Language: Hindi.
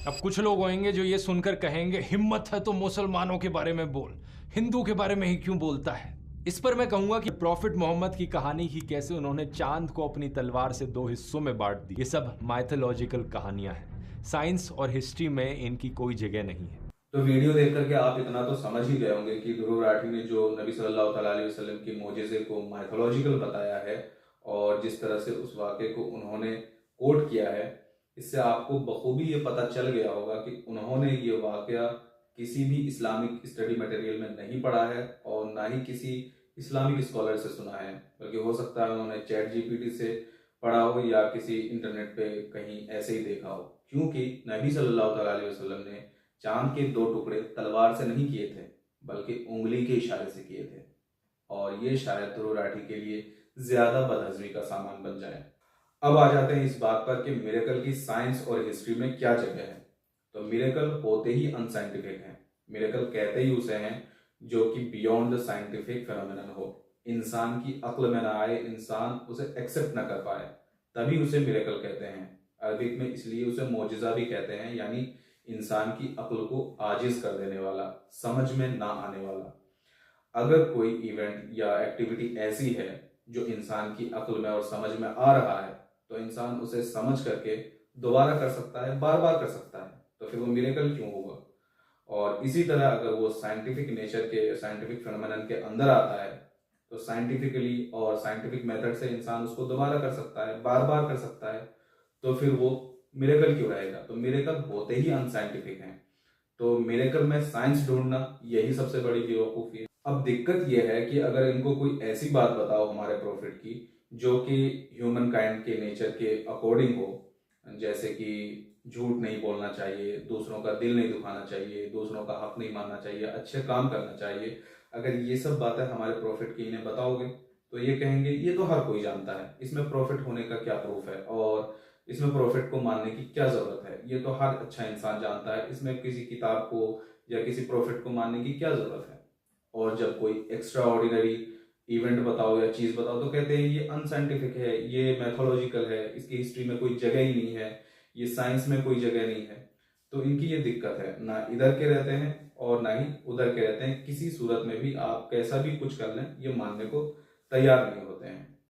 अब कुछ लोग होंगे जो ये सुनकर कहेंगे, हिम्मत है तो मुसलमानों के बारे में बोल, हिंदू के बारे में ही क्यों बोलता है। इस पर मैं कहूंगा कि प्रॉफिट मोहम्मद की कहानी ही कैसे उन्होंने चांद को अपनी तलवार से दो हिस्सों में बांट दी, ये सब माइथोलॉजिकल कहानियां हैं। साइंस और हिस्ट्री में इनकी कोई जगह नहीं है। तो वीडियो देख करके आप इतना तो समझ ही गए होंगे कि ध्रुव राठी ने जो नबी सल्लल्लाहु अलैहि वसल्लम की मोजिज़े को माइथोलॉजिकल बताया है और जिस तरह से उस वाक़े को उन्होंने कोट किया है, इससे आपको बखूबी ये पता चल गया होगा कि उन्होंने ये वाक़या किसी भी इस्लामिक स्टडी मटेरियल में नहीं पढ़ा है और ना ही किसी इस्लामिक स्कॉलर से सुना है, बल्कि हो सकता है उन्होंने चैट जीपीटी से पढ़ा हो या किसी इंटरनेट पे कहीं ऐसे ही देखा हो। क्योंकि नबी सल्लल्लाहु अलैहि वसल्लम ने चांद के दो टुकड़े तलवार से नहीं किए थे, बल्कि उंगली के इशारे से किए थे। और ये शायद ध्रुव राठी के लिए ज्यादा बदहजमी का सामान बन जाए। अब आ जाते हैं इस बात पर कि मिरेकल की साइंस और हिस्ट्री में क्या जगह है। तो मिरेकल होते ही अनसाइंटिफिक है। मिरेकल कहते ही उसे हैं जो कि बियॉन्ड द साइंटिफिक फेनोमेनन हो, इंसान की अक्ल में ना आए, इंसान उसे एक्सेप्ट ना कर पाए, तभी उसे मिरेकल कहते हैं। अरबिक में इसलिए उसे मोजिजा भी कहते हैं, यानी इंसान की अक्ल को आजिज कर देने वाला, समझ में ना आने वाला। अगर कोई इवेंट या एक्टिविटी ऐसी है जो इंसान की अक्ल में और समझ में आ रहा है, तो इंसान उसे समझ करके दोबारा कर सकता है, बार बार कर सकता है, तो फिर वो मिरेकल क्यों होगा। और इसी तरह अगर वो साइंटिफिक नेचर के, साइंटिफिक फिनोमेनन के अंदर आता है, तो साइंटिफिकली और साइंटिफिक मेथड से इंसान उसको दोबारा कर सकता है, बार बार कर सकता है, तो फिर वो मिरेकल क्यों रहेगा। तो मिरेकल होते ही अनसाइंटिफिक है। तो मिरेकल में साइंस ढूंढना यही सबसे बड़ी बेवकूफ़ी है। अब दिक्कत यह है कि अगर इनको कोई ऐसी बात बताओ हमारे प्रॉफिट की जो कि ह्यूमन काइंड के नेचर के अकॉर्डिंग हो, जैसे कि झूठ नहीं बोलना चाहिए, दूसरों का दिल नहीं दुखाना चाहिए, दूसरों का हक नहीं मानना चाहिए, अच्छे काम करना चाहिए, अगर ये सब बातें हमारे प्रॉफिट की इन्हें बताओगे तो ये कहेंगे ये तो हर कोई जानता है, इसमें प्रॉफिट होने का क्या प्रूफ है और इसमें प्रॉफिट को मानने की क्या जरूरत है, ये तो हर अच्छा इंसान जानता है, इसमें किसी किताब को या किसी प्रॉफिट को मानने की क्या जरूरत है। और जब कोई एक्स्ट्रा ऑर्डिनरी इवेंट बताओ या चीज बताओ तो कहते हैं ये अनसाइंटिफिक है, ये मैथोलॉजिकल है, इसकी हिस्ट्री में कोई जगह ही नहीं है, ये साइंस में कोई जगह नहीं है। तो इनकी ये दिक्कत है, ना इधर के रहते हैं और ना ही उधर के रहते हैं, किसी सूरत में भी आप कैसा भी कुछ कर लें ये मानने को तैयार नहीं होते हैं।